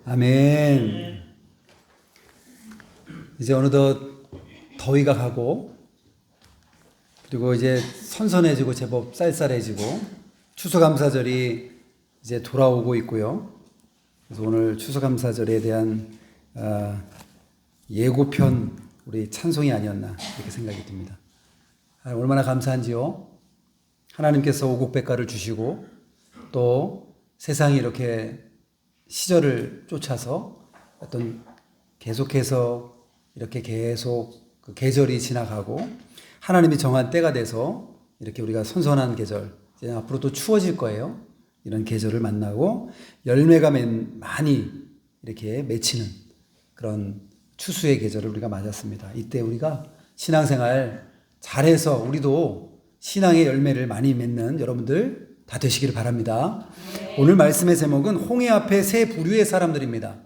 아멘. 이제 어느덧 더위가 가고, 그리고 이제 선선해지고 제법 쌀쌀해지고 추수감사절이 이제 돌아오고 있고요. 그래서 오늘 추수감사절에 대한 예고편 우리 찬송이 아니었나 이렇게 생각이 듭니다. 얼마나 감사한지요. 하나님께서 오곡백과를 주시고 또 세상이 이렇게 시절을 쫓아서 계속해서 이렇게 계속 그 계절이 지나가고 하나님이 정한 때가 돼서 이렇게 우리가 선선한 계절, 이제 앞으로 또 추워질 거예요. 이런 계절을 만나고 열매가 많이 이렇게 맺히는 그런 추수의 계절을 우리가 맞았습니다. 이때 우리가 신앙생활 잘해서 우리도 신앙의 열매를 많이 맺는 여러분들 다 되시기를 바랍니다. 네. 오늘 말씀의 제목은 홍해 앞에 세 부류의 사람들입니다.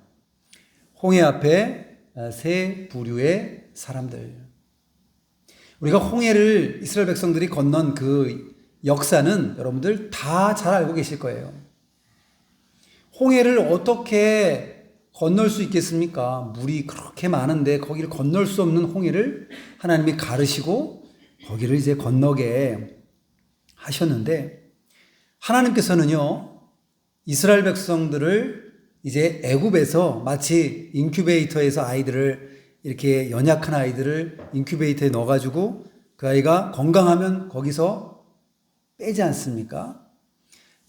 홍해 앞에 세 부류의 사람들. 우리가 홍해를 이스라엘 백성들이 건넌 그 역사는 여러분들 다 잘 알고 계실 거예요. 홍해를 어떻게 건널 수 있겠습니까? 물이 그렇게 많은데 거기를 건널 수 없는 홍해를 하나님이 가르시고 거기를 이제 건너게 하셨는데, 하나님께서는요, 이스라엘 백성들을 이제 애굽에서 마치 인큐베이터에서 아이들을 이렇게 연약한 아이들을 인큐베이터에 넣어가지고 그 아이가 건강하면 거기서 빼지 않습니까?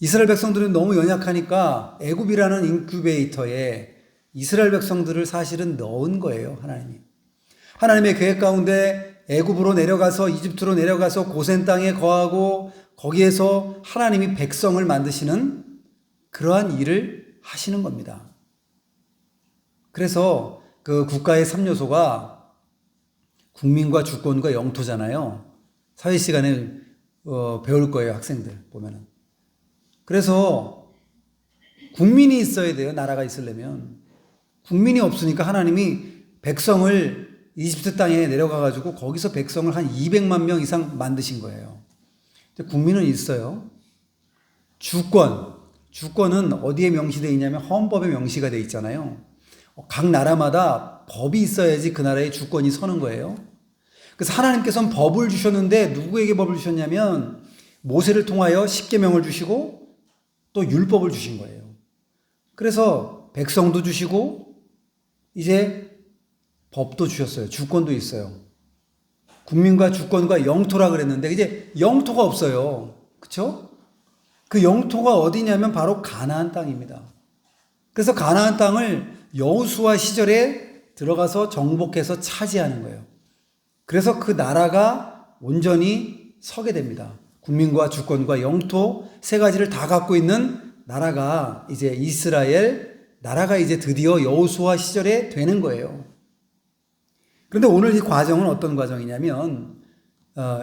이스라엘 백성들은 너무 연약하니까 애굽이라는 인큐베이터에 이스라엘 백성들을 사실은 넣은 거예요, 하나님이. 하나님의 계획 가운데 애굽으로 내려가서 이집트로 내려가서 고센 땅에 거하고 거기에서 하나님이 백성을 만드시는 그러한 일을 하시는 겁니다. 그래서 그 국가의 3요소가 국민과 주권과 영토잖아요. 사회 시간에 배울 거예요, 학생들 보면은. 그래서 국민이 있어야 돼요, 나라가 있으려면. 국민이 없으니까 하나님이 백성을 이집트 땅에 내려가가지고 거기서 백성을 한 200만 명 이상 만드신 거예요. 국민은 있어요. 주권은 어디에 명시되어 있냐면 헌법에 명시가 되어 있잖아요. 각 나라마다 법이 있어야지 그 나라의 주권이 서는 거예요. 그래서 하나님께서는 법을 주셨는데 누구에게 법을 주셨냐면 모세를 통하여 십계명을 주시고 또 율법을 주신 거예요. 그래서 백성도 주시고 이제 법도 주셨어요. 주권도 있어요. 국민과 주권과 영토라 그랬는데 이제 영토가 없어요. 그렇죠? 그 영토가 어디냐면 바로 가나안 땅입니다. 그래서 가나안 땅을 여호수아 시절에 들어가서 정복해서 차지하는 거예요. 그래서 그 나라가 온전히 서게 됩니다. 국민과 주권과 영토 세 가지를 다 갖고 있는 나라가 이제 이스라엘 나라가 이제 드디어 여호수아 시절에 되는 거예요. 그런데 오늘 이 과정은 어떤 과정이냐면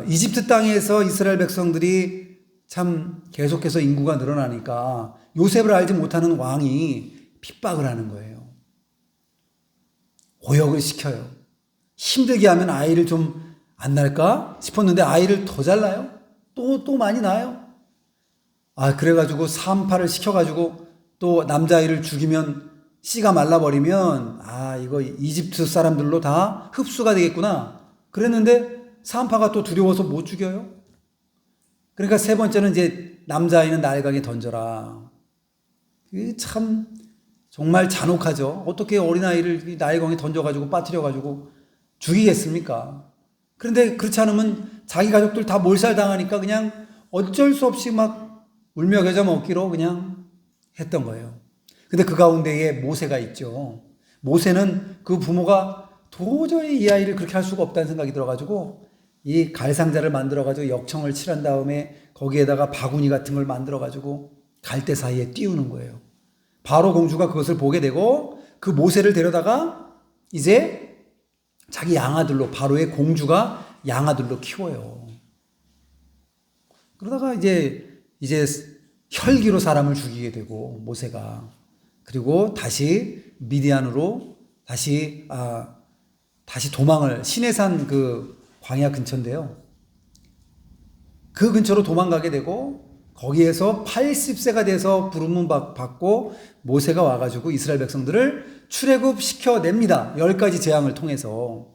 이집트 땅에서 이스라엘 백성들이 참 계속해서 인구가 늘어나니까 요셉을 알지 못하는 왕이 핍박을 하는 거예요. 고역을 시켜요. 힘들게 하면 아이를 좀 안 낳을까 싶었는데 아이를 더 잘 낳아요. 또 많이 낳아요. 그래가지고 산파를 시켜가지고 또 남자아이를 죽이면 씨가 말라버리면 이거 이집트 사람들로 다 흡수가 되겠구나 그랬는데 산파가 또 두려워서 못 죽여요. 그러니까 세 번째는 이제 남자아이는 나일강에 던져라. 이게 참 정말 잔혹하죠. 어떻게 어린아이를 나일강에 던져가지고 빠뜨려가지고 죽이겠습니까? 그런데 그렇지 않으면 자기 가족들 다 몰살당하니까 그냥 어쩔 수 없이 막 울며 겨자 먹기로 그냥 했던 거예요. 근데 그 가운데에 모세가 있죠. 모세는 그 부모가 도저히 이 아이를 그렇게 할 수가 없다는 생각이 들어가지고 이 갈상자를 만들어가지고 역청을 칠한 다음에 거기에다가 바구니 같은 걸 만들어가지고 갈대 사이에 띄우는 거예요. 바로 공주가 그것을 보게 되고 그 모세를 데려다가 이제 자기 양아들로 바로의 공주가 양아들로 키워요. 그러다가 이제 혈기로 사람을 죽이게 되고 모세가 그리고 다시 미디안으로 다시 도망을 시내산 그 광야 근처인데요. 그 근처로 도망가게 되고 거기에서 80세가 돼서 부름을 받고 모세가 와가지고 이스라엘 백성들을 출애굽시켜냅니다. 10가지 재앙을 통해서.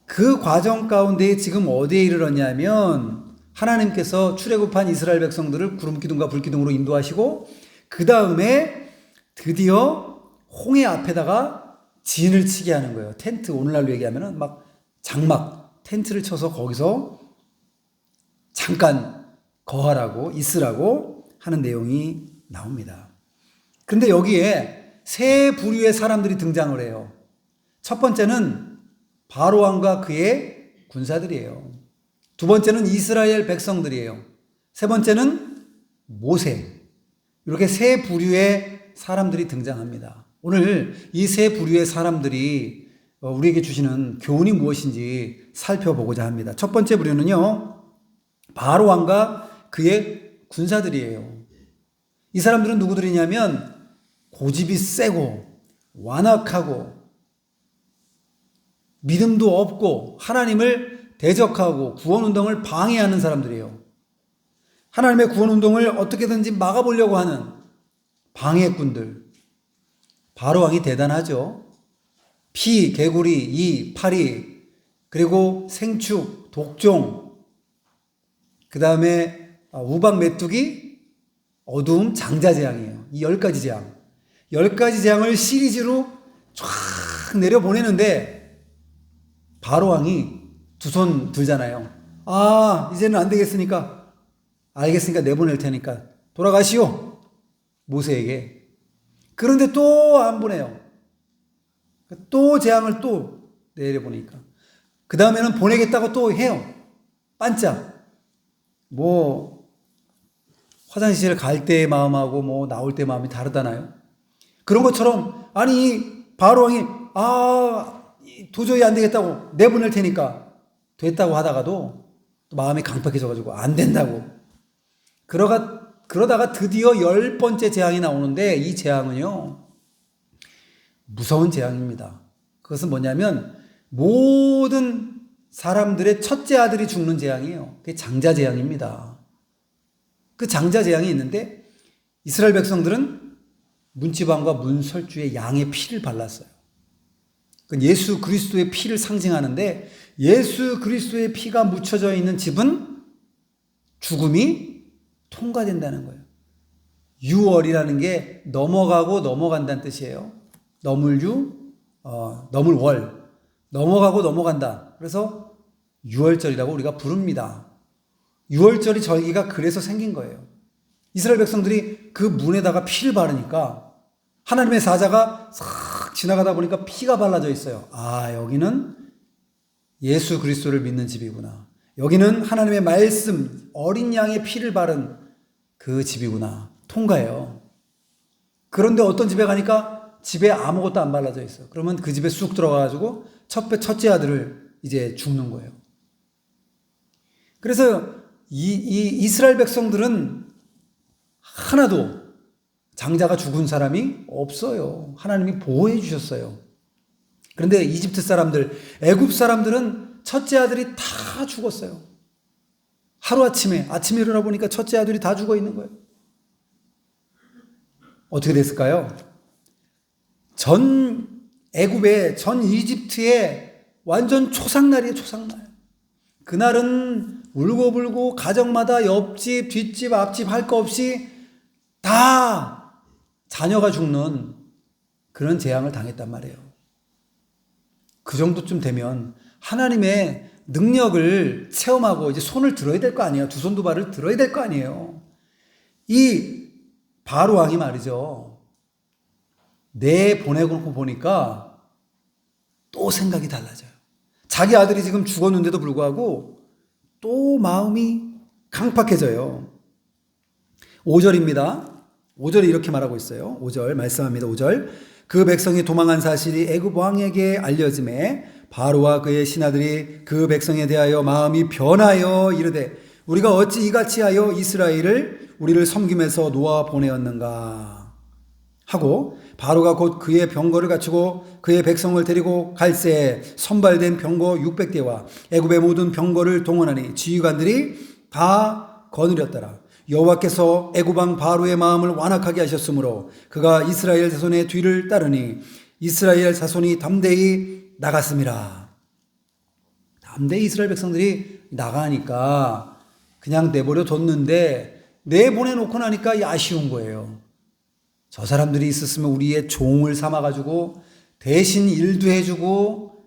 그 과정 가운데 지금 어디에 이르렀냐면 하나님께서 출애굽한 이스라엘 백성들을 구름기둥과 불기둥으로 인도하시고 그 다음에 드디어 홍해 앞에다가 진을 치게 하는 거예요. 텐트, 오늘날로 얘기하면은 막 장막, 텐트를 쳐서 거기서 잠깐 거하라고, 있으라고 하는 내용이 나옵니다. 그런데 여기에 세 부류의 사람들이 등장을 해요. 첫 번째는 바로왕과 그의 군사들이에요. 두 번째는 이스라엘 백성들이에요. 세 번째는 모세. 이렇게 세 부류의 사람들이 등장합니다. 오늘 이 세 부류의 사람들이 우리에게 주시는 교훈이 무엇인지 살펴보고자 합니다. 첫 번째 부류는요, 바로왕과 그의 군사들이에요. 이 사람들은 누구들이냐면 고집이 세고 완악하고 믿음도 없고 하나님을 대적하고 구원운동을 방해하는 사람들이에요. 하나님의 구원운동을 어떻게든지 막아보려고 하는 방해꾼들. 바로왕이 대단하죠. 피, 개구리, 이, 파리, 그리고 생축, 독종, 그 다음에 우박 메뚜기, 어두움, 장자재앙이에요. 이 10가지 재앙. 10가지 재앙을 시리즈로 쫙 내려보내는데 바로왕이 두 손 들잖아요. 이제는 안 되겠으니까, 알겠으니까 내보낼 테니까 돌아가시오. 모세에게. 그런데 또 안 보내요. 또 재앙을 또 내려보니까. 그 다음에는 보내겠다고 또 해요. 반짝. 화장실 갈 때의 마음하고 나올 때의 마음이 다르다나요? 그런 것처럼, 바로왕이, 도저히 안 되겠다고 내보낼 테니까 됐다고 하다가도 또 마음이 강팍해져가지고 안 된다고. 그러다가 드디어 10번째 재앙이 나오는데 이 재앙은요, 무서운 재앙입니다. 그것은 뭐냐면 모든 사람들의 첫째 아들이 죽는 재앙이에요. 그게 장자 재앙입니다. 그 장자 재앙이 있는데 이스라엘 백성들은 문지방과 문설주에 양의 피를 발랐어요. 그 예수 그리스도의 피를 상징하는데 예수 그리스도의 피가 묻혀져 있는 집은 죽음이 통과된다는 거예요. 유월이라는 게 넘어가고 넘어간다는 뜻이에요. 넘을월. 넘어가고 넘어간다. 그래서 유월절이라고 우리가 부릅니다. 유월절이 절기가 그래서 생긴 거예요. 이스라엘 백성들이 그 문에다가 피를 바르니까 하나님의 사자가 싹 지나가다 보니까 피가 발라져 있어요. 여기는 예수 그리스도를 믿는 집이구나. 여기는 하나님의 말씀, 어린 양의 피를 바른 그 집이구나. 통과해요. 그런데 어떤 집에 가니까 집에 아무것도 안 발라져 있어요. 그러면 그 집에 쑥 들어가가지고 첫째 아들을 이제 죽는 거예요. 그래서 이 이스라엘 백성들은 하나도 장자가 죽은 사람이 없어요. 하나님이 보호해 주셨어요. 그런데 이집트 사람들, 애굽 사람들은 첫째 아들이 다 죽었어요. 하루아침에 일어나 보니까 첫째 아들이 다 죽어 있는 거예요. 어떻게 됐을까요? 전 애굽의, 전 이집트의 완전 초상날이에요, 초상날. 그날은 울고불고 가정마다 옆집, 뒷집, 앞집 할 거 없이 다 자녀가 죽는 그런 재앙을 당했단 말이에요. 그 정도쯤 되면 하나님의 능력을 체험하고 이제 손을 들어야 될 거 아니에요. 두 손 두 발을 들어야 될 거 아니에요. 이 바로왕이 말이죠. 보내고 보니까 또 생각이 달라져요. 자기 아들이 지금 죽었는데도 불구하고 또 마음이 강팍해져요. 5절입니다. 5절에 이렇게 말하고 있어요. 5절 말씀합니다. 5절. 그 백성이 도망한 사실이 애굽 왕에게 알려짐에 바로와 그의 신하들이 그 백성에 대하여 마음이 변하여 이르되 우리가 어찌 이같이 하여 이스라엘을 우리를 섬김에서 놓아 보내었는가 하고 바로가 곧 그의 병거를 갖추고 그의 백성을 데리고 갈새 선발된 병거 600대와 애굽의 모든 병거를 동원하니 지휘관들이 다 거느렸더라. 여호와께서 애굽 왕 바로의 마음을 완악하게 하셨으므로 그가 이스라엘 자손의 뒤를 따르니 이스라엘 자손이 담대히 나갔음이라. 담대히 이스라엘 백성들이 나가니까 그냥 내버려 뒀는데 내보내놓고 나니까 아쉬운 거예요. 저 사람들이 있었으면 우리의 종을 삼아가지고 대신 일도 해주고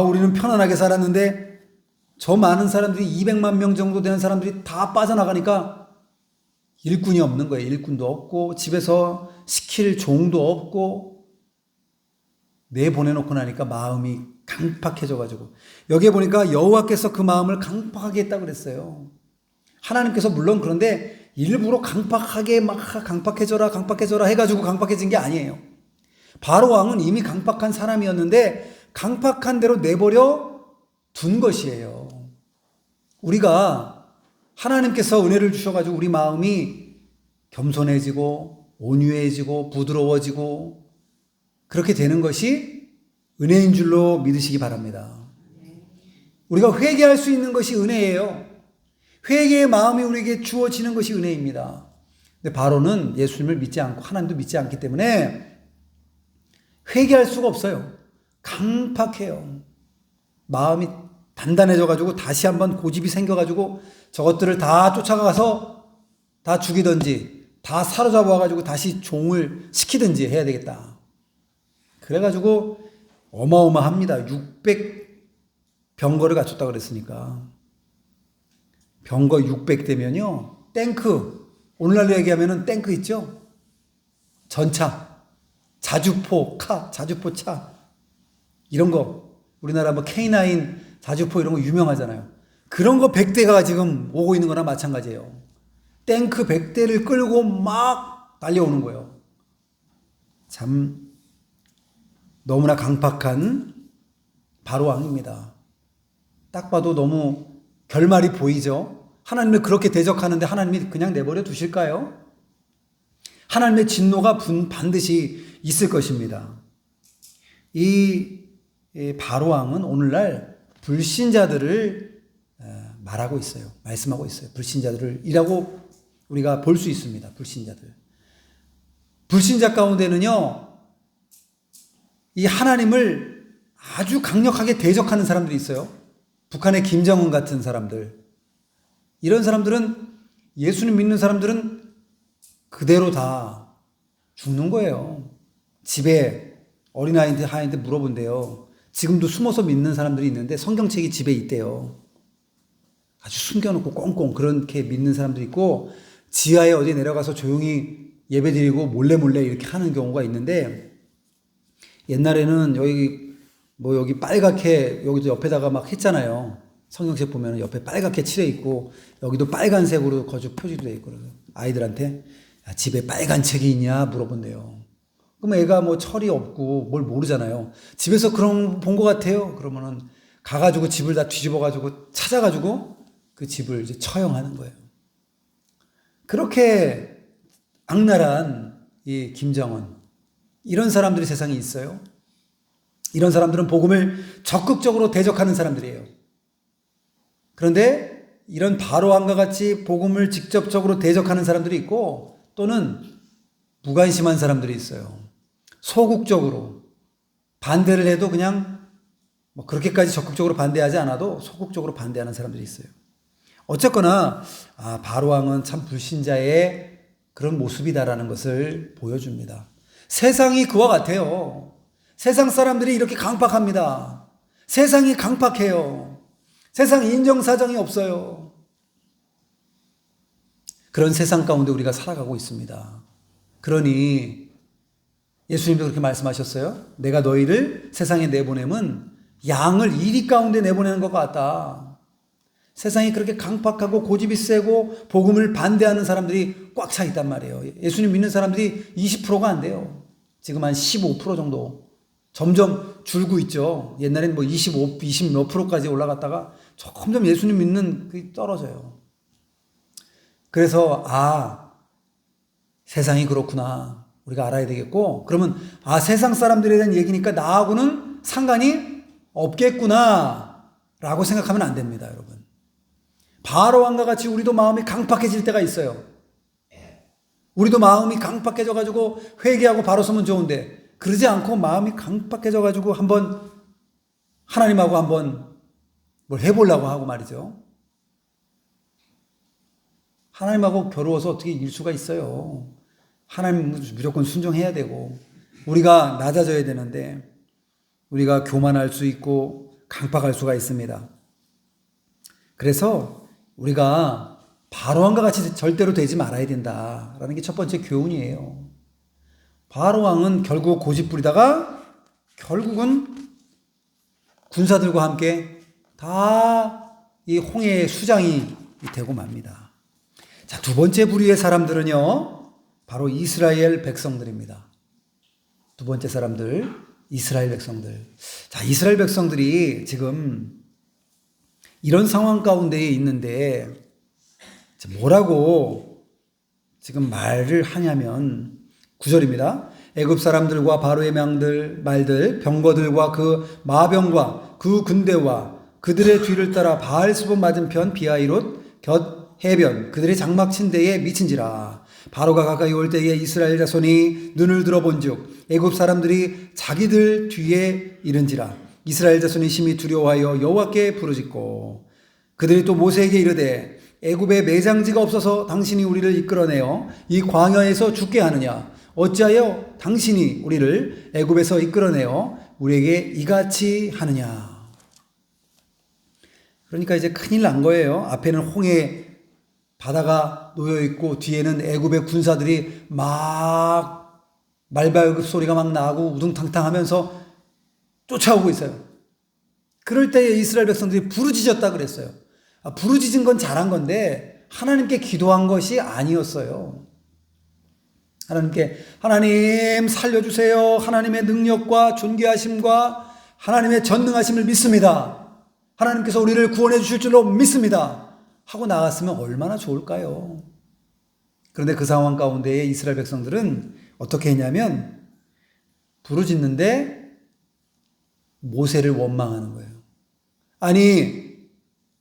우리는 편안하게 살았는데 저 많은 사람들이 200만 명 정도 되는 사람들이 다 빠져나가니까 일꾼이 없는 거예요. 일꾼도 없고 집에서 시킬 종도 없고 내보내놓고 나니까 마음이 강팍해져가지고 여기에 보니까 여호와께서 그 마음을 강팍하게 했다고 그랬어요. 하나님께서 물론 그런데 일부러 강팍하게 막 강팍해져라 해가지고 강팍해진 게 아니에요. 바로 왕은 이미 강팍한 사람이었는데 강팍한 대로 내버려 둔 것이에요. 우리가 하나님께서 은혜를 주셔가지고 우리 마음이 겸손해지고 온유해지고 부드러워지고 그렇게 되는 것이 은혜인 줄로 믿으시기 바랍니다. 우리가 회개할 수 있는 것이 은혜예요. 회개의 마음이 우리에게 주어지는 것이 은혜입니다. 근데 바로는 예수님을 믿지 않고 하나님도 믿지 않기 때문에 회개할 수가 없어요. 강팍해요. 마음이 단단해져가지고 다시 한번 고집이 생겨가지고 저것들을 다 쫓아가서 다 죽이든지 다 사로잡아가지고 다시 종을 시키든지 해야 되겠다. 그래가지고 어마어마합니다. 600 병거를 갖췄다고 그랬으니까. 병거 600대면요. 탱크, 오늘날로 얘기하면 탱크 있죠? 전차, 자주포 차 이런 거 우리나라 뭐 K9 자주포 이런 거 유명하잖아요. 그런 거 100대가 지금 오고 있는 거나 마찬가지예요. 탱크 100대를 끌고 막 달려오는 거예요. 참 너무나 강팍한 바로 왕입니다. 딱 봐도 너무 결말이 보이죠? 하나님을 그렇게 대적하는데 하나님이 그냥 내버려 두실까요? 하나님의 진노가 반드시 있을 것입니다. 이 바로 왕은 오늘날 불신자들을 말하고 있어요. 말씀하고 있어요. 불신자들이라고 우리가 볼 수 있습니다. 불신자들. 불신자 가운데는요, 이 하나님을 아주 강력하게 대적하는 사람들이 있어요. 북한의 김정은 같은 사람들. 이런 사람들은 예수님 믿는 사람들은 그대로 다 죽는 거예요. 집에 어린아이한테 물어본대요. 지금도 숨어서 믿는 사람들이 있는데 성경책이 집에 있대요. 아주 숨겨놓고 꽁꽁 그렇게 믿는 사람들이 있고 지하에 어디 내려가서 조용히 예배드리고 몰래 이렇게 하는 경우가 있는데 옛날에는 여기 빨갛게 여기도 옆에다가 막 했잖아요. 성경책 보면 옆에 빨갛게 칠해 있고 여기도 빨간색으로 거주 표시도 돼 있고 아이들한테 야, 집에 빨간 책이 있냐 물어본대요. 그럼 애가 뭐 철이 없고 뭘 모르잖아요. 집에서 그런 본 것 같아요. 그러면은 가가지고 집을 다 뒤집어가지고 찾아가지고 그 집을 이제 처형하는 거예요. 그렇게 악랄한 이 김정은 이런 사람들이 세상에 있어요. 이런 사람들은 복음을 적극적으로 대적하는 사람들이에요. 그런데 이런 바로 왕과 같이 복음을 직접적으로 대적하는 사람들이 있고 또는 무관심한 사람들이 있어요. 소극적으로 반대를 해도 그냥 뭐 그렇게까지 적극적으로 반대하지 않아도 소극적으로 반대하는 사람들이 있어요. 어쨌거나 바로 왕은 참 불신자의 그런 모습이다라는 것을 보여줍니다. 세상이 그와 같아요. 세상 사람들이 이렇게 강팍합니다. 세상이 강팍해요. 세상 인정사정이 없어요. 그런 세상 가운데 우리가 살아가고 있습니다. 그러니 예수님도 그렇게 말씀하셨어요. 내가 너희를 세상에 내보내면 양을 이리 가운데 내보내는 것 같다. 세상이 그렇게 강팍하고 고집이 세고 복음을 반대하는 사람들이 꽉 차 있단 말이에요. 예수님 믿는 사람들이 20%가 안 돼요. 지금 한 15% 정도. 점점 줄고 있죠. 옛날엔 뭐 20 몇 프로까지 올라갔다가 점점 예수님 믿는 그게 떨어져요. 그래서 세상이 그렇구나. 우리가 알아야 되겠고 그러면 세상 사람들에 대한 얘기니까 나하고는 상관이 없겠구나 라고 생각하면 안 됩니다. 여러분. 바로 왕과 같이 우리도 마음이 강팍해질 때가 있어요. 우리도 마음이 강팍해져가지고 회개하고 바로 서면 좋은데 그러지 않고 마음이 강팍해져가지고 한번 하나님하고 한번 뭘 해보려고 하고 말이죠. 하나님하고 겨루어서 어떻게 이길 수가 있어요. 하나님 무조건 순종해야 되고 우리가 낮아져야 되는데 우리가 교만할 수 있고 강팍할 수가 있습니다. 그래서 우리가 바로왕과 같이 절대로 되지 말아야 된다라는 게 첫 번째 교훈이에요. 바로왕은 결국 고집 부리다가 결국은 군사들과 함께 다 이 홍해의 수장이 되고 맙니다. 자, 두 번째 부류의 사람들은요, 바로 이스라엘 백성들입니다. 두 번째 사람들, 이스라엘 백성들. 자, 이스라엘 백성들이 지금 이런 상황 가운데에 있는데 뭐라고 지금 말을 하냐면 9절입니다. 애굽 사람들과 바로의 말들, 병거들과 그 마병과 그 군대와 그들의 뒤를 따라 바알스본 맞은편 비하이롯 곁 해변 그들의 장막 침대에 미친지라. 바로가 가까이 올 때에 이스라엘 자손이 눈을 들어본즉 애굽 사람들이 자기들 뒤에 이른지라. 이스라엘 자손이 심히 두려워하여 여호와께 부르짖고 그들이 또 모세에게 이르되 애굽에 매장지가 없어서 당신이 우리를 이끌어내어 이 광야에서 죽게 하느냐. 어찌하여 당신이 우리를 애굽에서 이끌어내어 우리에게 이같이 하느냐. 그러니까 이제 큰일 난 거예요. 앞에는 홍해 바다가 놓여 있고 뒤에는 애굽의 군사들이 막 말발굽 소리가 막 나고 우둥탕탕 하면서 쫓아오고 있어요. 그럴 때에 이스라엘 백성들이 부르짖었다 그랬어요. 부르짖은 건 잘한 건데 하나님께 기도한 것이 아니었어요. 하나님께 하나님 살려주세요. 하나님의 능력과 존귀하심과 하나님의 전능하심을 믿습니다. 하나님께서 우리를 구원해 주실 줄로 믿습니다. 하고 나갔으면 얼마나 좋을까요? 그런데 그 상황 가운데에 이스라엘 백성들은 어떻게 했냐면 부르짖는데 모세를 원망하는 거예요. 아니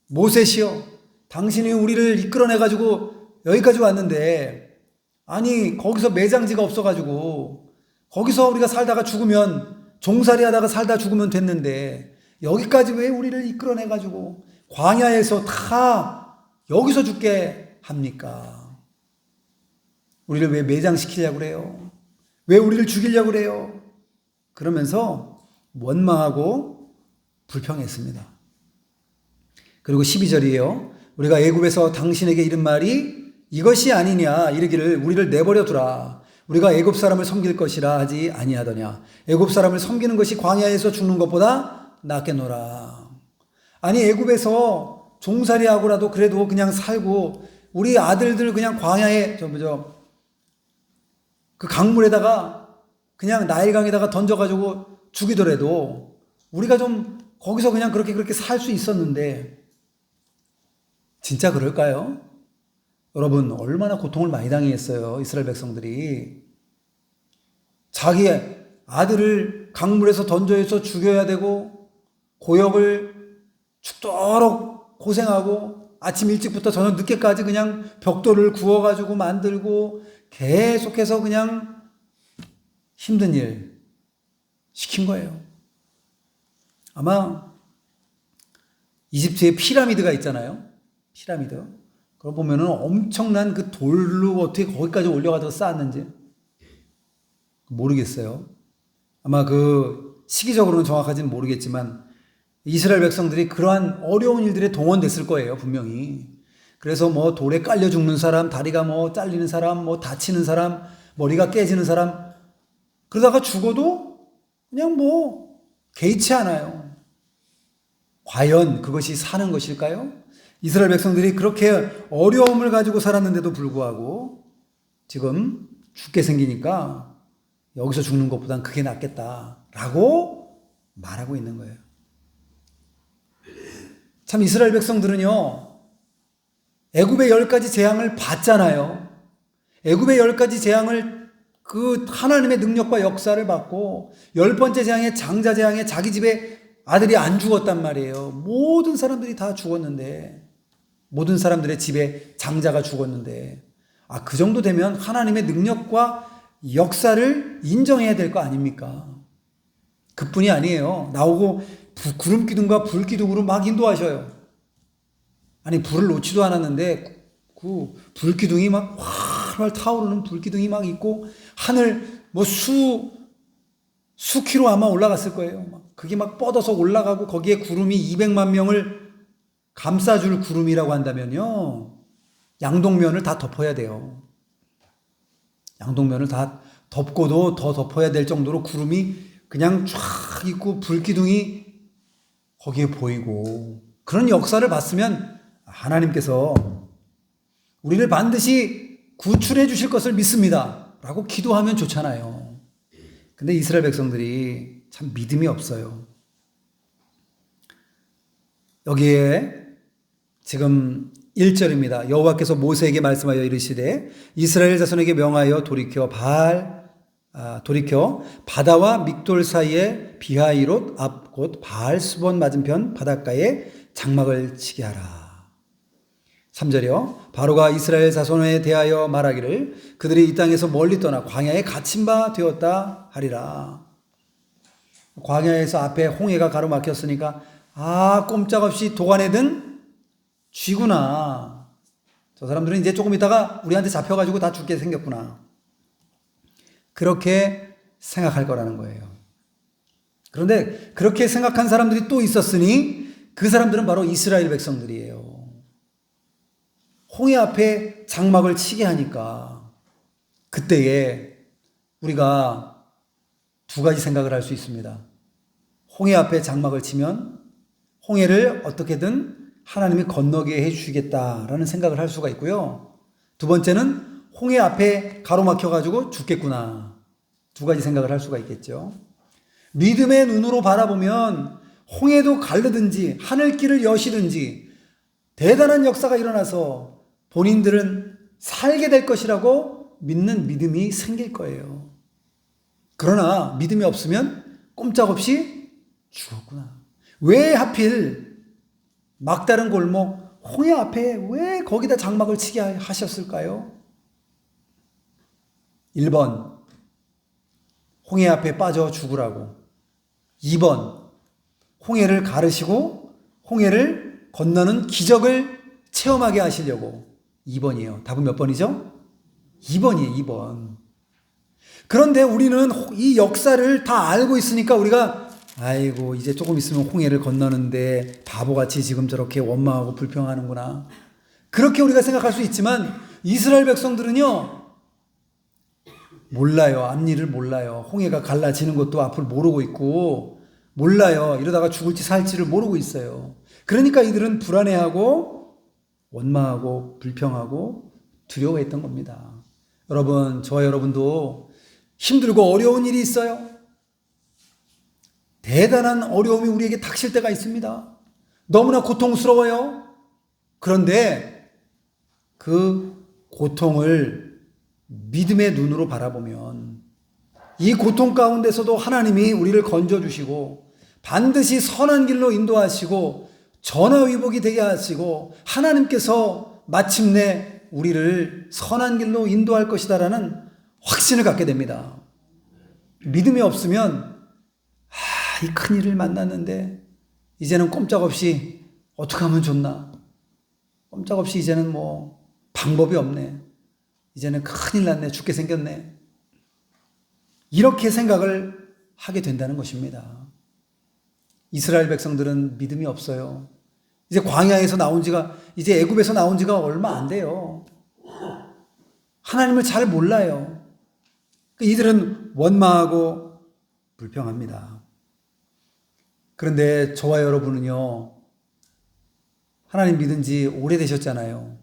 모세시여, 당신이 우리를 이끌어내가지고 여기까지 왔는데 아니 거기서 매장지가 없어가지고 거기서 우리가 살다가 죽으면 종살이 하다가 살다 죽으면 됐는데 여기까지 왜 우리를 이끌어내가지고 광야에서 다 여기서 죽게 합니까? 우리를 왜 매장시키려고 그래요? 왜 우리를 죽이려고 그래요? 그러면서 원망하고 불평했습니다. 그리고 12절이에요. 우리가 애굽에서 당신에게 이른 말이 이것이 아니냐 이르기를 우리를 내버려 두라. 우리가 애굽 사람을 섬길 것이라 하지 아니하더냐. 애굽 사람을 섬기는 것이 광야에서 죽는 것보다 낫겠노라. 아니 애굽에서 종살이하고라도 그래도 그냥 살고 우리 아들들 그냥 광야에 그 강물에다가 그냥 나일강에다가 던져가지고 죽이더라도 우리가 좀 거기서 그냥 그렇게 살 수 있었는데 진짜 그럴까요? 여러분 얼마나 고통을 많이 당했어요. 이스라엘 백성들이 자기 아들을 강물에서 던져서 죽여야 되고 고역을 죽도록 고생하고 아침 일찍부터 저녁 늦게까지 그냥 벽돌을 구워가지고 만들고 계속해서 그냥 힘든 일 시킨 거예요. 아마 이집트에 피라미드가 있잖아요. 피라미드. 그걸 보면은 엄청난 그 돌로 어떻게 거기까지 올려가지고 쌓았는지 모르겠어요. 아마 그 시기적으로는 정확하지는 모르겠지만 이스라엘 백성들이 그러한 어려운 일들에 동원됐을 거예요, 분명히. 그래서 뭐 돌에 깔려 죽는 사람, 다리가 뭐 잘리는 사람, 뭐 다치는 사람, 머리가 깨지는 사람, 그러다가 죽어도 그냥 뭐 개의치 않아요. 과연 그것이 사는 것일까요? 이스라엘 백성들이 그렇게 어려움을 가지고 살았는데도 불구하고 지금 죽게 생기니까 여기서 죽는 것보단 그게 낫겠다라고 말하고 있는 거예요. 참 이스라엘 백성들은요, 애굽의 10가지 재앙을 봤잖아요. 애굽의 10가지 재앙을 그 하나님의 능력과 역사를 받고 10번째 재앙에 장자 재앙에 자기 집에 아들이 안 죽었단 말이에요. 모든 사람들이 다 죽었는데 모든 사람들의 집에 장자가 죽었는데 그 정도 되면 하나님의 능력과 역사를 인정해야 될 거 아닙니까? 그뿐이 아니에요. 나오고 구름 기둥과 불 기둥으로 막 인도하셔요. 아니, 불을 놓지도 않았는데 그 불 기둥이 막 활활 타오르는 불 기둥이 막 있고, 하늘 뭐 수 킬로 아마 올라갔을 거예요. 그게 막 뻗어서 올라가고, 거기에 구름이 200만 명을 감싸줄 구름이라고 한다면요, 양동면을 다 덮어야 돼요. 양동면을 다 덮고도 더 덮어야 될 정도로 구름이 그냥 쫙 있고 불기둥이 거기에 보이고, 그런 역사를 봤으면 하나님께서 우리를 반드시 구출해 주실 것을 믿습니다 라고 기도하면 좋잖아요. 근데 이스라엘 백성들이 참 믿음이 없어요. 여기에 지금 1절입니다. 여호와께서 모세에게 말씀하여 이르시되 이스라엘 자손에게 명하여 돌이켜 바다와 믹돌 사이에 비하이롯 앞 곧 바알 수본 맞은편 바닷가에 장막을 치게 하라. 3절이요. 바로가 이스라엘 자손에 대하여 말하기를 그들이 이 땅에서 멀리 떠나 광야에 갇힌 바 되었다 하리라. 광야에서 앞에 홍해가 가로막혔으니까 꼼짝없이 도가내든 쥐구나. 저 사람들은 이제 조금 있다가 우리한테 잡혀가지고 다 죽게 생겼구나. 그렇게 생각할 거라는 거예요. 그런데 그렇게 생각한 사람들이 또 있었으니 그 사람들은 바로 이스라엘 백성들이에요. 홍해 앞에 장막을 치게 하니까 그때에 우리가 두 가지 생각을 할 수 있습니다. 홍해 앞에 장막을 치면 홍해를 어떻게든 하나님이 건너게 해주시겠다라는 생각을 할 수가 있고요. 두 번째는 홍해 앞에 가로막혀가지고 죽겠구나. 두 가지 생각을 할 수가 있겠죠. 믿음의 눈으로 바라보면 홍해도 가르든지 하늘길을 여시든지 대단한 역사가 일어나서 본인들은 살게 될 것이라고 믿는 믿음이 생길 거예요. 그러나 믿음이 없으면 꼼짝없이 죽었구나. 왜 하필 막다른 골목 홍해 앞에 왜 거기다 장막을 치게 하셨을까요? 1번 홍해 앞에 빠져 죽으라고. 2번 홍해를 가르시고 홍해를 건너는 기적을 체험하게 하시려고. 2번이에요. 답은 몇 번이죠? 2번이에요. 2번. 그런데 우리는 이 역사를 다 알고 있으니까 우리가 아이고 이제 조금 있으면 홍해를 건너는데 바보같이 지금 저렇게 원망하고 불평하는구나. 그렇게 우리가 생각할 수 있지만 이스라엘 백성들은요 몰라요. 앞일을 몰라요. 홍해가 갈라지는 것도 앞을 모르고 있고 몰라요. 이러다가 죽을지 살지를 모르고 있어요. 그러니까 이들은 불안해하고 원망하고 불평하고 두려워했던 겁니다. 여러분, 저와 여러분도 힘들고 어려운 일이 있어요. 대단한 어려움이 우리에게 닥칠 때가 있습니다. 너무나 고통스러워요. 그런데 그 고통을 믿음의 눈으로 바라보면 이 고통 가운데서도 하나님이 우리를 건져주시고 반드시 선한 길로 인도하시고 전화위복이 되게 하시고 하나님께서 마침내 우리를 선한 길로 인도할 것이다라는 확신을 갖게 됩니다. 믿음이 없으면 이 큰일을 만났는데 이제는 꼼짝없이 어떻게 하면 좋나, 꼼짝없이 이제는 뭐 방법이 없네, 이제는 큰일 났네, 죽게 생겼네, 이렇게 생각을 하게 된다는 것입니다. 이스라엘 백성들은 믿음이 없어요. 이제 광야에서 나온 지가, 이제 애굽에서 나온 지가 얼마 안 돼요. 하나님을 잘 몰라요. 이들은 원망하고 불평합니다. 그런데 저와 여러분은요, 하나님 믿은 지 오래되셨잖아요.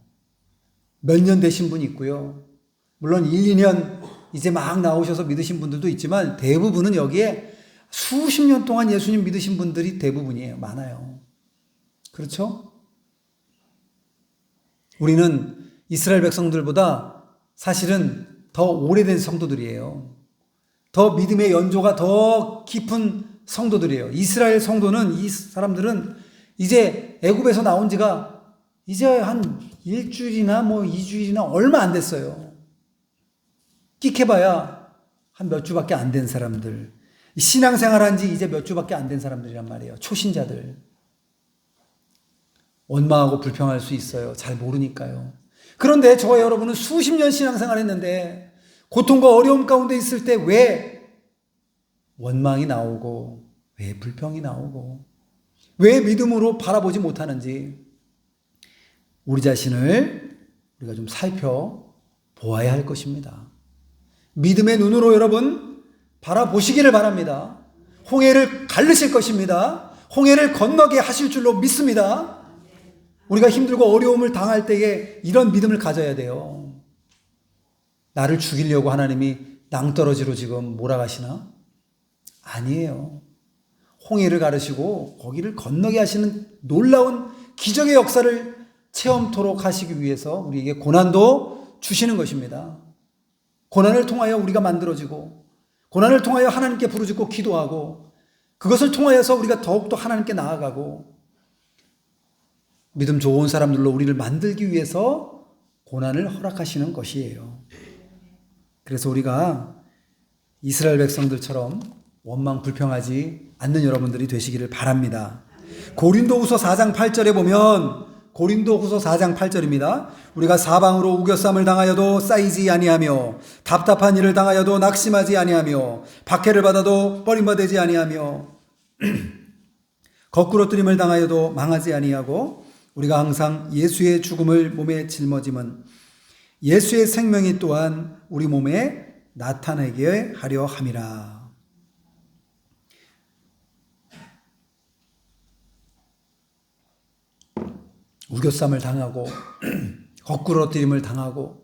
몇 년 되신 분이 있고요. 물론 1, 2년 이제 막 나오셔서 믿으신 분들도 있지만 대부분은 여기에 수십 년 동안 예수님 믿으신 분들이 대부분이에요. 많아요. 그렇죠? 우리는 이스라엘 백성들보다 사실은 더 오래된 성도들이에요. 더 믿음의 연조가 더 깊은 성도들이에요. 이스라엘 성도는, 이 사람들은 이제 애굽에서 나온 지가 이제 한 일주일이나 뭐 2주일이나 얼마 안 됐어요. 끽해봐야 한 몇 주밖에 안 된 사람들. 신앙생활 한 지 이제 몇 주밖에 안 된 사람들이란 말이에요. 초신자들. 원망하고 불평할 수 있어요. 잘 모르니까요. 그런데 저와 여러분은 수십 년 신앙생활 했는데 고통과 어려움 가운데 있을 때 왜 원망이 나오고 왜 불평이 나오고 왜 믿음으로 바라보지 못하는지 우리 자신을 우리가 좀 살펴보아야 할 것입니다. 믿음의 눈으로 여러분 바라보시기를 바랍니다. 홍해를 가르실 것입니다. 홍해를 건너게 하실 줄로 믿습니다. 우리가 힘들고 어려움을 당할 때에 이런 믿음을 가져야 돼요. 나를 죽이려고 하나님이 낭떠러지로 지금 몰아가시나? 아니에요. 홍해를 가르시고 거기를 건너게 하시는 놀라운 기적의 역사를 체험토록 하시기 위해서 우리에게 고난도 주시는 것입니다. 고난을 통하여 우리가 만들어지고 고난을 통하여 하나님께 부르짖고 기도하고 그것을 통하여서 우리가 더욱더 하나님께 나아가고 믿음 좋은 사람들로 우리를 만들기 위해서 고난을 허락하시는 것이에요. 그래서 우리가 이스라엘 백성들처럼 원망 불평하지 않는 여러분들이 되시기를 바랍니다. 고린도후서 4장 8절에 보면 고린도후서 4장 8절입니다. 우리가 사방으로 우겨쌈을 당하여도 쌓이지 아니하며 답답한 일을 당하여도 낙심하지 아니하며 박해를 받아도 버림받지 아니하며 거꾸로 뜨림을 당하여도 망하지 아니하고 우리가 항상 예수의 죽음을 몸에 짊어짐은 예수의 생명이 또한 우리 몸에 나타나게 하려 함이라. 우겨쌈을 당하고 거꾸로 뜨림을 당하고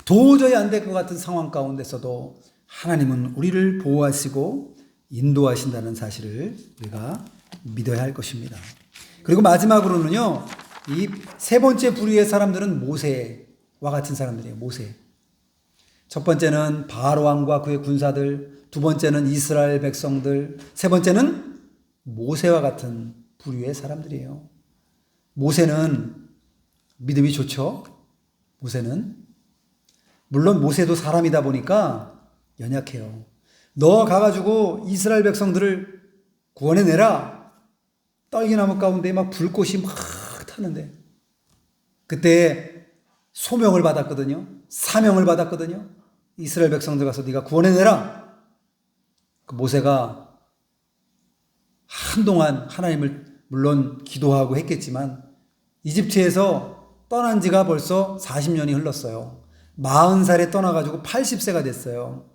도저히 안 될 것 같은 상황 가운데서도 하나님은 우리를 보호하시고 인도하신다는 사실을 우리가 믿어야 할 것입니다. 그리고 마지막으로는요, 이 세 번째 부류의 사람들은 모세와 같은 사람들이에요. 모세. 첫 번째는 바알 왕과 그의 군사들, 두 번째는 이스라엘 백성들, 세 번째는 모세와 같은 부류의 사람들이에요. 모세는 믿음이 좋죠. 모세는 물론 모세도 사람이다 보니까 연약해요. 너 가가지고 이스라엘 백성들을 구원해내라. 떨기나무 가운데 막 불꽃이 막 타는데 그때 소명을 받았거든요. 사명을 받았거든요. 이스라엘 백성들 가서 네가 구원해내라. 그 모세가 한동안 하나님을 물론 기도하고 했겠지만 이집트에서 떠난 지가 벌써 40년이 흘렀어요. 40살에 떠나가지고 80세가 됐어요.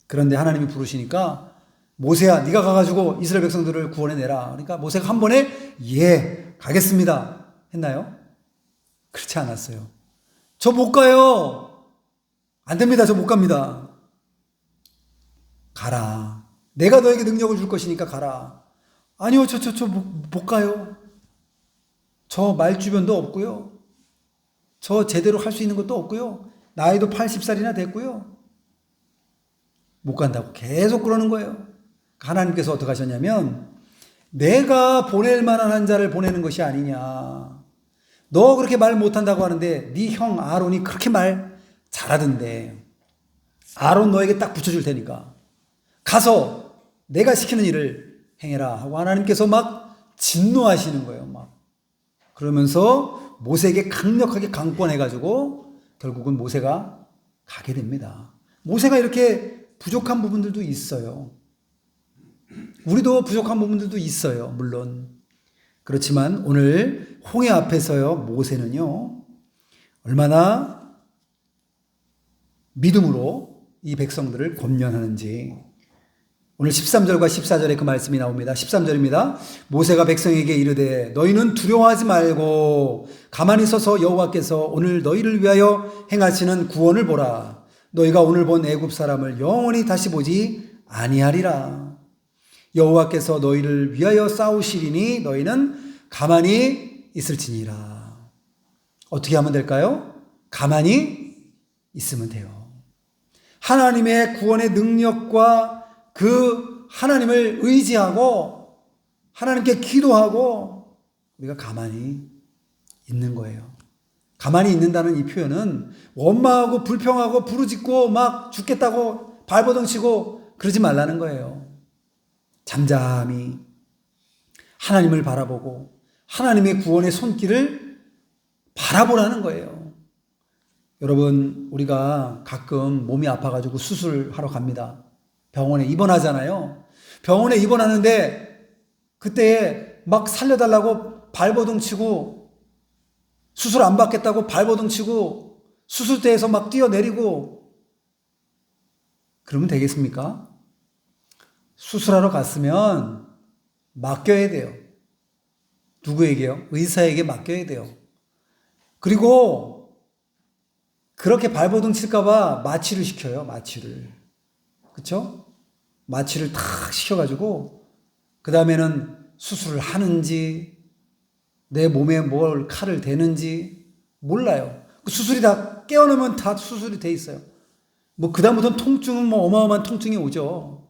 그런데 하나님이 부르시니까 모세야 네가 가가지고 이스라엘 백성들을 구원해내라. 그러니까 모세가 한 번에 예 가겠습니다 했나요? 그렇지 않았어요. 저 못 가요. 안 됩니다. 저 못 갑니다. 가라. 내가 너에게 능력을 줄 것이니까 가라. 아니요, 저 못 가요. 저 말주변도 없고요. 저 제대로 할 수 있는 것도 없고요. 나이도 80살이나 됐고요. 못 간다고 계속 그러는 거예요. 하나님께서 어떻게 하셨냐면 내가 보낼 만한 한 자를 보내는 것이 아니냐. 너 그렇게 말 못한다고 하는데 네 형 아론이 그렇게 말 잘하던데 아론 너에게 딱 붙여줄 테니까 가서 내가 시키는 일을 행해라 하고 하나님께서 막 진노하시는 거예요. 막 그러면서 모세에게 강력하게 강권해가지고 결국은 모세가 가게 됩니다. 모세가 이렇게 부족한 부분들도 있어요. 우리도 부족한 부분들도 있어요. 물론 그렇지만 오늘 홍해 앞에서요 모세는요 얼마나 믿음으로 이 백성들을 권면하는지 오늘 13절과 14절에 그 말씀이 나옵니다. 13절입니다. 모세가 백성에게 이르되 너희는 두려워하지 말고 가만히 서서 여호와께서 오늘 너희를 위하여 행하시는 구원을 보라. 너희가 오늘 본 애굽 사람을 영원히 다시 보지 아니하리라. 여호와께서 너희를 위하여 싸우시리니 너희는 가만히 있을지니라. 어떻게 하면 될까요? 가만히 있으면 돼요. 하나님의 구원의 능력과 그 하나님을 의지하고 하나님께 기도하고 우리가 가만히 있는 거예요. 가만히 있는다는 이 표현은 원망하고 불평하고 부르짖고 막 죽겠다고 발버둥치고 그러지 말라는 거예요. 잠잠히 하나님을 바라보고 하나님의 구원의 손길을 바라보라는 거예요. 여러분, 우리가 가끔 몸이 아파가지고 수술하러 갑니다. 병원에 입원하잖아요. 병원에 입원하는데 그때 막 살려달라고 발버둥치고 수술 안 받겠다고 발버둥치고 수술대에서 막 뛰어내리고 그러면 되겠습니까? 수술하러 갔으면 맡겨야 돼요. 누구에게요? 의사에게 맡겨야 돼요. 그리고 그렇게 발버둥 칠까봐 마취를 시켜요. 마취를. 그쵸? 마취를 탁 시켜가지고 그 다음에는 수술을 하는지 내 몸에 뭘 칼을 대는지 몰라요. 그 수술이 다 깨어나면 다 수술이 돼 있어요. 뭐 그다음부터는 통증은 뭐 어마어마한 통증이 오죠.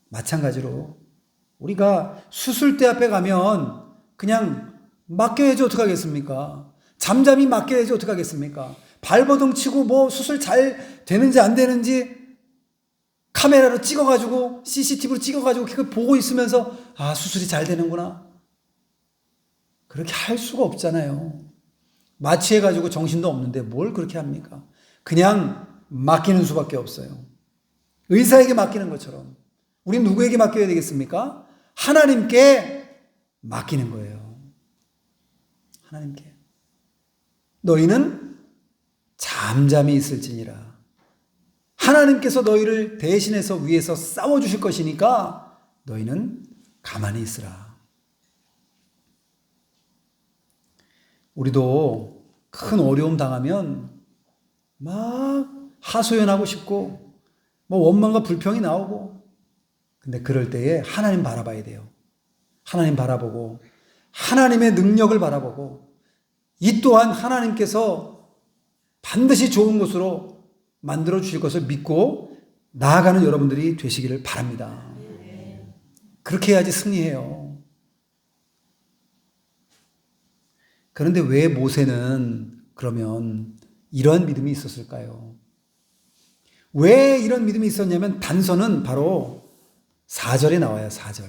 마찬가지로 우리가 수술대 앞에 가면 그냥 맡겨야지 어떡하겠습니까? 잠잠히 맡겨야지 어떡하겠습니까? 발버둥 치고 뭐 수술 잘 되는지 안 되는지 카메라로 찍어가지고 CCTV로 찍어가지고 그걸 보고 있으면서 아, 수술이 잘 되는구나. 그렇게 할 수가 없잖아요. 마취해가지고 정신도 없는데 뭘 그렇게 합니까? 그냥 맡기는 수밖에 없어요. 의사에게 맡기는 것처럼. 우린 누구에게 맡겨야 되겠습니까? 하나님께 맡기는 거예요. 하나님께. 너희는 잠잠히 있을지니라. 하나님께서 너희를 대신해서 위에서 싸워주실 것이니까 너희는 가만히 있으라. 우리도 큰 어려움 당하면 막 하소연하고 싶고 뭐 원망과 불평이 나오고 근데 그럴 때에 하나님 바라봐야 돼요. 하나님 바라보고 하나님의 능력을 바라보고 이 또한 하나님께서 반드시 좋은 것으로 만들어 주실 것을 믿고 나아가는 여러분들이 되시기를 바랍니다. 그렇게 해야지 승리해요. 그런데 왜 모세는 그러면 이러한 믿음이 있었을까요? 왜 이런 믿음이 있었냐면 단서는 바로 4절에 나와요. 4절.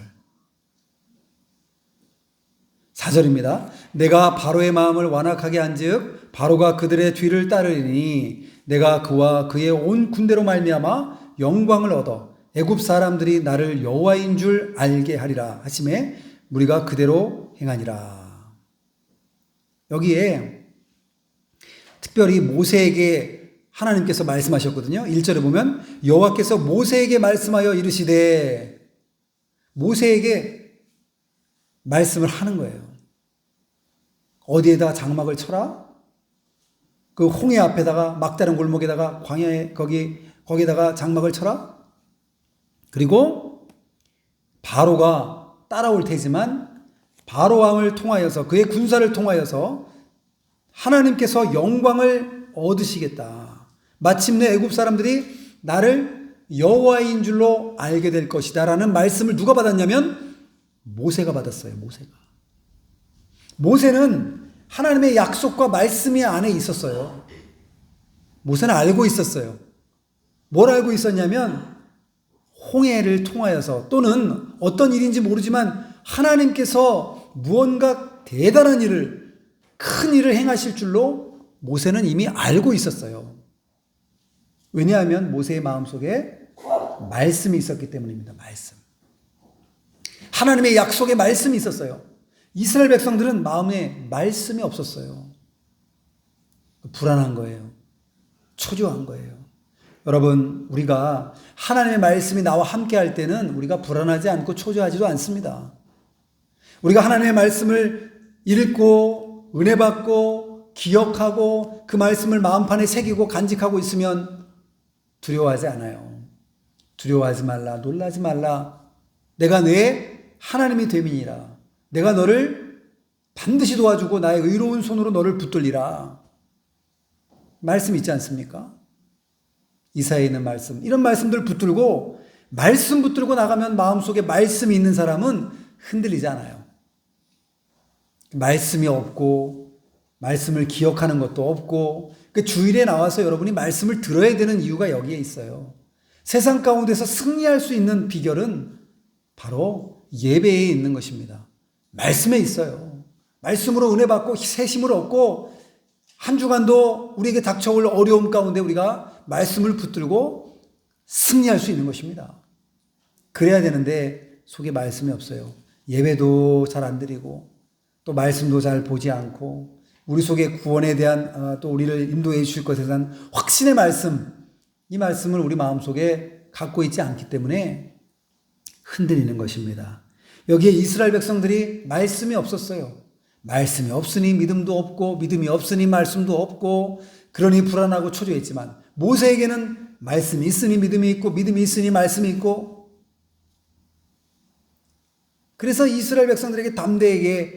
4절입니다. 내가 바로의 마음을 완악하게 한즉 바로가 그들의 뒤를 따르리니 내가 그와 그의 온 군대로 말미암아 영광을 얻어 애굽 사람들이 나를 여호와인 줄 알게 하리라 하심에 우리가 그대로 행하니라. 여기에 특별히 모세에게 하나님께서 말씀하셨거든요. 1절에 보면 여호와께서 모세에게 말씀하여 이르시되 모세에게 말씀을 하는 거예요. 어디에다가 장막을 쳐라? 그 홍해 앞에다가 막다른 골목에다가 광야에 거기에다가 장막을 쳐라? 그리고 바로가 따라올 테지만 바로 왕을 통하여서 그의 군사를 통하여서 하나님께서 영광을 얻으시겠다. 마침내 애굽 사람들이 나를 여호와인 줄로 알게 될 것이다 라는 말씀을 누가 받았냐면 모세가 받았어요. 모세는 하나님의 약속과 말씀이 안에 있었어요. 모세는 알고 있었어요. 뭘 알고 있었냐면 홍해를 통하여서 또는 어떤 일인지 모르지만 하나님께서 무언가 대단한 일을 큰 일을 행하실 줄로 모세는 이미 알고 있었어요. 왜냐하면 모세의 마음속에 말씀이 있었기 때문입니다. 말씀. 하나님의 약속의 말씀이 있었어요. 이스라엘 백성들은 마음에 말씀이 없었어요. 불안한 거예요. 초조한 거예요. 여러분, 우리가 하나님의 말씀이 나와 함께 할 때는 우리가 불안하지 않고 초조하지도 않습니다. 우리가 하나님의 말씀을 읽고 은혜 받고 기억하고 그 말씀을 마음판에 새기고 간직하고 있으면 두려워하지 않아요. 두려워하지 말라, 놀라지 말라. 내가 내 하나님이 됨이니라. 내가 너를 반드시 도와주고 나의 의로운 손으로 너를 붙들리라. 말씀 있지 않습니까? 이사야에 있는 말씀. 이런 말씀들 붙들고 말씀 붙들고 나가면 마음속에 말씀이 있는 사람은 흔들리지 않아요. 말씀이 없고 말씀을 기억하는 것도 없고, 그 주일에 나와서 여러분이 말씀을 들어야 되는 이유가 여기에 있어요. 세상 가운데서 승리할 수 있는 비결은 바로 예배에 있는 것입니다. 말씀에 있어요. 말씀으로 은혜 받고 새 힘을 얻고 한 주간도 우리에게 닥쳐올 어려움 가운데 우리가 말씀을 붙들고 승리할 수 있는 것입니다. 그래야 되는데 속에 말씀이 없어요. 예배도 잘 안 드리고 또 말씀도 잘 보지 않고 우리 속에 구원에 대한 또 우리를 인도해 주실 것에 대한 확신의 말씀, 이 말씀을 우리 마음속에 갖고 있지 않기 때문에 흔들리는 것입니다. 여기에 이스라엘 백성들이 말씀이 없었어요. 말씀이 없으니 믿음도 없고 믿음이 없으니 말씀도 없고 그러니 불안하고 초조했지만 모세에게는 말씀이 있으니 믿음이 있고 믿음이 있으니 말씀이 있고, 그래서 이스라엘 백성들에게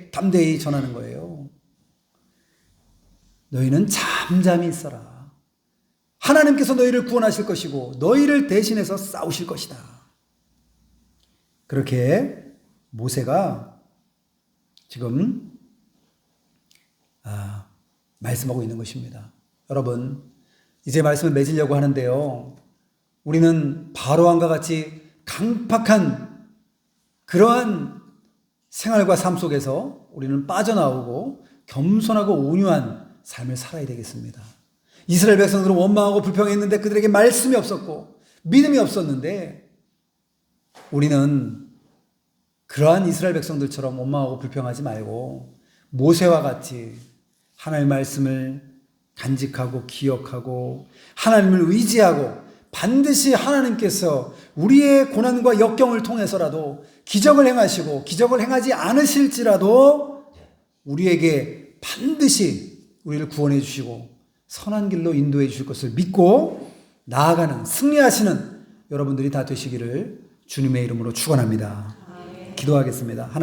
담대히 전하는 거예요. 너희는 잠잠히 있어라. 하나님께서 너희를 구원하실 것이고 너희를 대신해서 싸우실 것이다. 그렇게 모세가 지금 말씀하고 있는 것입니다. 여러분, 이제 말씀을 맺으려고 하는데요. 우리는 바로왕과 같이 강팍한 그러한 생활과 삶 속에서 우리는 빠져나오고 겸손하고 온유한 삶을 살아야 되겠습니다. 이스라엘 백성들은 원망하고 불평했는데 그들에게 말씀이 없었고 믿음이 없었는데 우리는 그러한 이스라엘 백성들처럼 원망하고 불평하지 말고 모세와 같이 하나님의 말씀을 간직하고 기억하고 하나님을 의지하고 반드시 하나님께서 우리의 고난과 역경을 통해서라도 기적을 행하시고 기적을 행하지 않으실지라도 우리에게 반드시 우리를 구원해 주시고 선한 길로 인도해 주실 것을 믿고 나아가는 승리하시는 여러분들이 다 되시기를 주님의 이름으로 축원합니다. 기도하겠습니다. 하나님